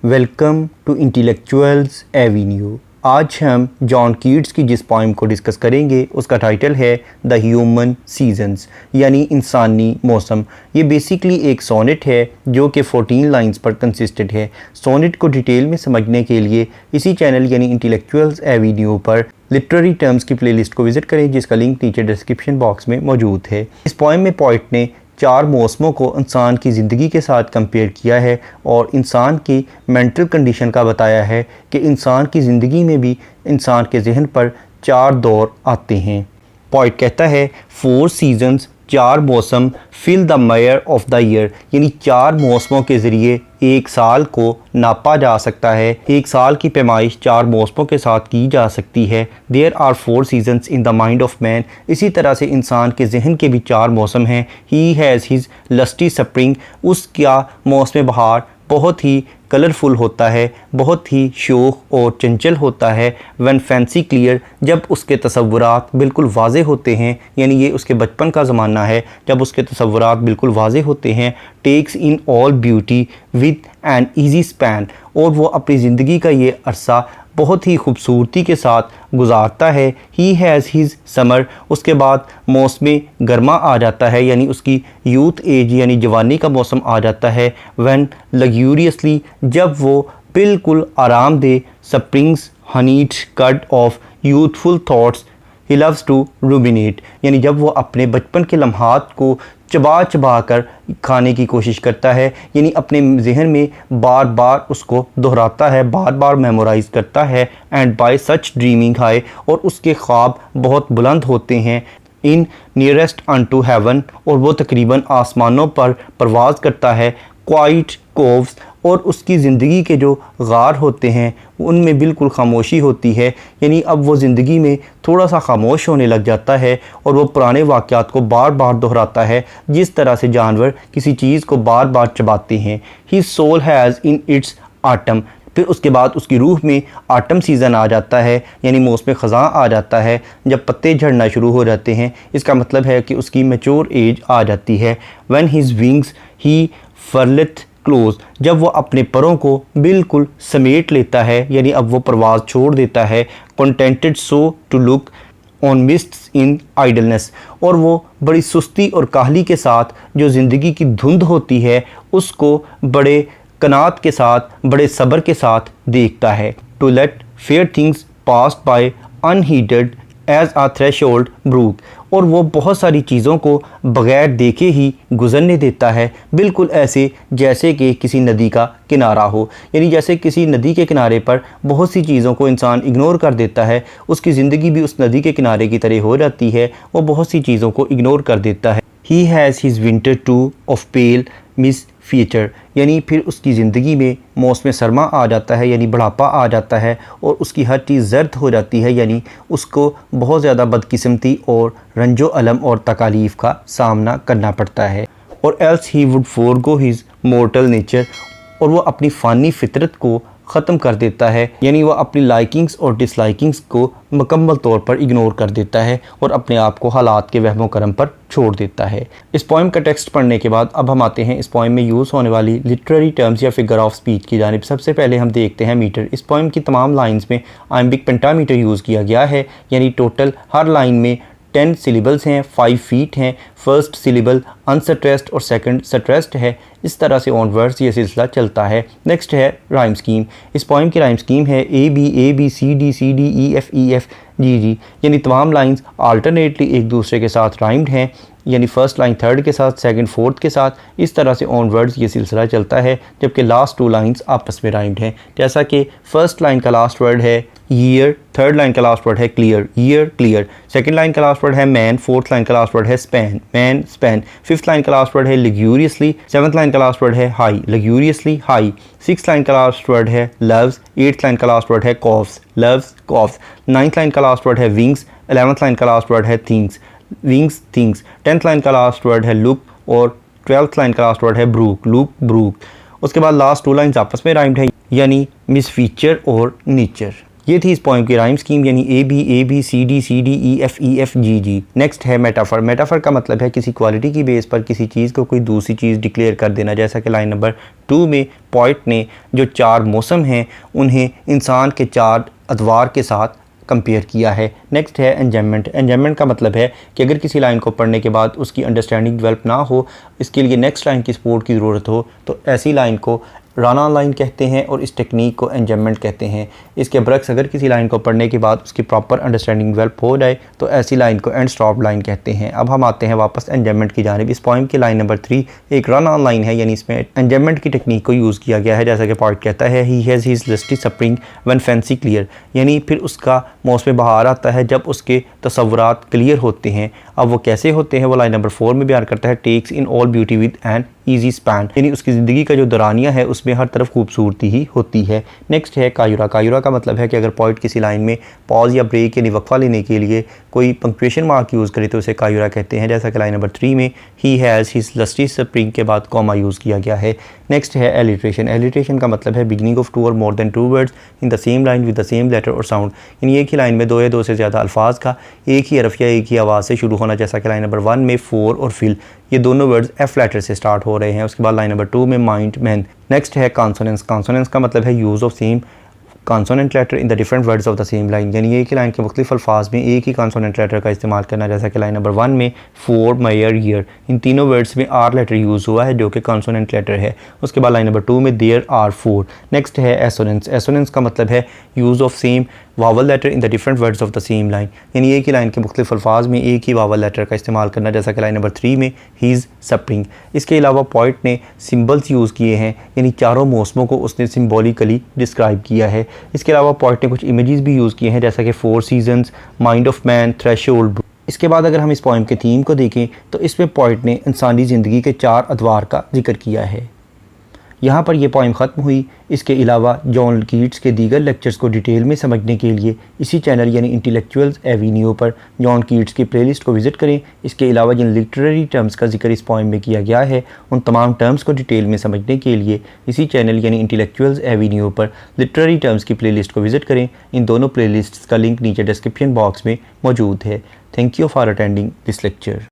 Welcome to intellectuals Avenue. आज हम John Keats की जिस पोइम को डिस्कस करेंगे उसका टाइटल है द ह्यूमन सीजन्स यानी इंसानी मौसम। ये बेसिकली एक सोनेट है जो कि 14 लाइंस पर कंसिस्टेड है। सोनेट को डिटेल में समझने के लिए इसी चैनल यानी इंटेलेक्चुअल्स एवेन्यू पर लिटरेरी टर्म्स की प्लेलिस्ट को विज़िट करें जिसका लिंक नीचे डिस्क्रिप्शन बॉक्स में मौजूद है। इस पोइम में पोइट ने 4 मौसमों को इंसान की ज़िंदगी के साथ कंपेयर किया है और इंसान की मेंटल कंडीशन का बताया है कि इंसान की ज़िंदगी में भी इंसान के जहन पर 4 दौर आते हैं। पॉइंट कहता है 4 सीजन्स 4 मौसम fill the measure of the year यानी 4 मौसमों के ज़रिए एक साल को नापा जा सकता है। एक साल की पैमाइश 4 मौसमों के साथ की जा सकती है। There are 4 seasons in the mind of man. इसी तरह से इंसान के जहन के भी 4 मौसम हैं। ही हैज़ हिज लस्टी स्प्रिंग, उसका मौसम बहार बहुत ही कलरफुल होता है, बहुत ही शोख और चंचल होता है। व्हेन फैंसी क्लियर, जब उसके तसव्वुरात बिल्कुल वाज़े होते हैं, यानी ये उसके बचपन का ज़माना है जब उसके तसव्वुरात बिल्कुल वाज़े होते हैं। Takes in all beauty with an easy span, और वो अपनी ज़िंदगी का ये अरसा बहुत ही खूबसूरती के साथ गुजारता है। ही हैज़ हिज समर, उसके बाद मौसम गर्मा आ जाता है यानी उसकी यूथ एज यानी जवानी का मौसम आ जाता है। व्हेन लग्यूरियसली, जब वो बिल्कुल आरामदेह। Springs honeyed cud of youthful thoughts he loves to ruminate, यानी जब वो अपने बचपन के लम्हात को चबा चबा कर खाने की कोशिश करता है, यानी अपने जहन में बार बार उसको दोहराता है, बार बार मेमोराइज़ करता है। And bye such dreaming high, और उसके ख्वाब बहुत बुलंद होते हैं। इन नियरेस्ट अनटू हेवन, और वो तकरीबन आसमानों पर परवाज़ करता है। क्वाइट कोव्स, और उसकी ज़िंदगी के जो गार होते हैं उनमें बिल्कुल खामोशी होती है, यानी अब वो ज़िंदगी में थोड़ा सा खामोश होने लग जाता है और वो पुराने वाक़यात को बार बार दोहराता है जिस तरह से जानवर किसी चीज़ को बार बार चबाते हैं। He soul has in its autumn, फिर उसके बाद उसकी रूह में आटम सीज़न आ जाता है यानी मौसम ख़ज़ां आ जाता है जब पत्ते झड़ना शुरू हो जाते हैं। इसका मतलब है कि उसकी मैच्योर एज आ जाती है। When his wings he furleth close, जब वो अपने परों को बिल्कुल समेट लेता है यानी अब वो परवाज़ छोड़ देता है। Contented so to look on mists in idleness, और वो बड़ी सुस्ती और काहली के साथ जो ज़िंदगी की धुंध होती है उसको बड़े कनात के साथ, बड़े सब्र के साथ देखता है। To let fair things pass by unheeded as a threshold brook, और वो बहुत सारी चीज़ों को बग़ैर देखे ही गुज़रने देता है, बिल्कुल ऐसे जैसे कि किसी नदी का किनारा हो। यानी जैसे किसी नदी के किनारे पर बहुत सी चीज़ों को इंसान इग्नोर कर देता है, उसकी ज़िंदगी भी उस नदी के किनारे की तरह हो जाती है, वो बहुत सी चीज़ों को इग्नोर कर देता है। He has his winter too of pale misfeature, यानी फिर उसकी ज़िंदगी में मौसम सरमा आ जाता है यानी बुढ़ापा आ जाता है और उसकी हर चीज़ जर्द हो जाती है, यानी उसको बहुत ज़्यादा बदकिस्मती और रंजो अलम और तकालीफ़ का सामना करना पड़ता है। और else he would forgo his mortar nature, और वो अपनी फ़ानी फितरत को ख़त्म कर देता है, यानी वह अपनी लाइकिंग्स और डिसलाइकिंग्स को मुकम्मल तौर पर इग्नोर कर देता है और अपने आप को हालात के वहमो करम पर छोड़ देता है। इस पोइम का टेक्स्ट पढ़ने के बाद अब हम आते हैं इस पोइम में यूज़ होने वाली लिटरेरी टर्म्स या फिगर ऑफ स्पीच की जानिब। सबसे पहले हम देखते हैं मीटर। इस पोइम की तमाम लाइन्स में आइम्बिक पेंटामीटर यूज़ किया गया है, यानी टोटल हर लाइन में 10 सिलेबल्स हैं, 5 फीट हैं। फर्स्ट सिलेबल अनस्ट्रेस्ड और सेकंड स्ट्रेस्ड है। इस तरह से ऑन वर्ड्स ये सिलसिला चलता है। नेक्स्ट है राइम स्कीम। इस पोइम की राइम स्कीम है A B C D E F G, यानी तमाम लाइंस अल्टरनेटली एक दूसरे के साथ राइम्ड हैं, यानी फर्स्ट लाइन थर्ड के साथ, सेकंड फोर्थ के साथ। इस तरह से ऑन वर्ड्स ये सिलसिला चलता है, जबकि लास्ट 2 लाइंस आपस में राइम्ड हैं। जैसा कि फर्स्ट लाइन का लास्ट वर्ड है ईयर, थर्ड लाइन का लास्ट वर्ड है clear, year clear. Second line का लास्ट वर्ड है मैन, फोर्थ लाइन का लास्ट वर्ड है span, man span. Fifth line का लास्ट वर्ड है लग्यूरियसली, सेवंथ लाइन का लास्ट वर्ड है हाई, लग्यूरियसली हाई। सिक्स लाइन का लास्ट वर्ड है लव्स, एट्थ लाइन का लास्ट वर्ड है coughs, loves coughs. Ninth line का लास्ट वर्ड है विंग्स, 11th लाइन का लास्ट वर्ड है things, wings things. 10th line का लास्ट वर्ड है लुक, और 12th लाइन का लास्ट वर्ड है ब्रूक, लुक ब्रूक। उसके बाद लास्ट 2 लाइन्स आपस में राइम्ड है, यानी मिस फीचर और नेचर। ये थी इस पोएम की राइम स्कीम, यानी A B C D E F G. Next है मेटाफर। मेटाफर का मतलब है किसी क्वालिटी की बेस पर किसी चीज़ को कोई दूसरी चीज़ डिक्लेयर कर देना, जैसा कि लाइन नंबर 2 में पोइट ने जो 4 मौसम हैं उन्हें इंसान के 4 अदवार के साथ कंपेयर किया है। नेक्स्ट है एंजॉयमेंट। एंजॉयमेंट का मतलब है कि अगर किसी लाइन को पढ़ने के बाद उसकी अंडरस्टैंडिंग डेवलप ना हो, इसके लिए नेक्स्ट लाइन की सपोर्ट की ज़रूरत हो, तो ऐसी लाइन को राना लाइन कहते हैं और इस टेक्निक को एंजॉयमेंट कहते हैं। इसके बरक्स अगर किसी लाइन को पढ़ने के बाद उसकी प्रॉपर अंडरस्टैंडिंग डेवलप हो जाए तो ऐसी लाइन को एंड स्टॉप लाइन कहते हैं। अब हम आते हैं वापस एंजॉयमेंट की जानिब। इस पोएम की लाइन नंबर 3 एक रन ऑन लाइन है, यानी इसमें एंजॉयमेंट की टेक्निक को यूज़ किया गया है। जैसा कि पोएट कहता है, he has his lusty spring when fancy clear, यानी फिर उसका मौसम बहार आता है जब उसके तसव्वुरात क्लियर होते हैं। अब वो कैसे होते हैं वो लाइन नंबर 4 में बयान करता है, takes in all beauty with an easy span, यानी उसकी ज़िंदगी का जो दौरानिया है उसमें हर तरफ खूबसूरती ही होती है। नेक्स्ट है कायुरा। कायुरा का मतलब है कि अगर पोइट किसी लाइन में पॉज या ब्रेक यानी वक्फा लेने के लिए कोई पंक्चुएशन मार्क यूज़ करे तो उसे कायुरा कहते हैं। जैसा कि लाइन नंबर 3 में ही हैज़ हिज लस्टी स्प्रिंग के बाद कॉमा यूज़ किया गया है। नेक्स्ट है एलिट्रेशन। एलिट्रेशन का मतलब है बिगिनिंग ऑफ 2 और more than 2 words in the same line with the same letter और साउंड, यानी एक ही लाइन में 2 या 2 से ज़्यादा अल्फाज का एक ही हरफ या एक ही आवाज़ से शुरू होना। जैसा कि लाइन नंबर 1 में फोर और फिल, ये दोनों वर्ड्स एफ लेटर से स्टार्ट हो रहे हैं। उसके बाद लाइन नंबर 2 में माइंड मैन। नेक्स्ट है कॉन्सोनेंस। कॉन्सोनेंस का मतलब है use of same consonant letter in the different words of the same line, यानी एक ही लाइन के मुख्तलिफ अल्फाज में एक ही कॉन्सोनेंट लेटर का इस्तेमाल करना। जैसा कि लाइन नंबर 1 में फोर, मयर, ईयर, इन तीनों वर्ड्स में आर लेटर यूज़ हुआ है जो कि कॉन्सोनेंट लेटर है। उसके बाद लाइन नंबर 2 में देयर आर फोर। नेक्स्ट है एसोनेंस। एसोनेंस का मतलब है use of same vowel letter in the different words of the same line, यानी एक ही लाइन के मुख्तलिफ अल्फाज में एक ही वावल लेटर का इस्तेमाल करना। जैसा कि लाइन नंबर 3 में हीज़ स्प्रिंग। इसके अलावा पोइट ने सिम्बल्स यूज़ किए हैं, यानी चारों मौसमों को उसने सिम्बॉलिकली डिस्क्राइब किया है। इसके अलावा पोइट ने कुछ इमेजेस भी यूज़ किए हैं, जैसा कि 4 seasons, mind of man, threshold. इसके बाद अगर हम इस पोएम के थीम को देखें तो इसमें पोइट ने इंसानी ज़िंदगी के 4 अदवार का जिक्र किया है। यहाँ पर यह पोएम ख़त्म हुई। इसके अलावा जॉन कीट्स के दीगर लेक्चर्स को डिटेल में समझने के लिए इसी चैनल यानी इंटेलेक्चुअल्स एवेन्यू पर जॉन कीट्स की प्लेलिस्ट को विज़िट करें। इसके अलावा जिन लिटरेरी टर्म्स का जिक्र इस पोएम में किया गया है उन तमाम टर्म्स को डिटेल में समझने के लिए इसी चैनल यानी इंटेलेक्चुअल्स एवेन्यू पर लिटरेरी टर्म्स की प्लेलिस्ट को विज़िट करें। इन दोनों प्लेलिस्ट्स का लिंक नीचे डिस्क्रिप्शन बॉक्स में मौजूद है। Thank you for attending this lecture.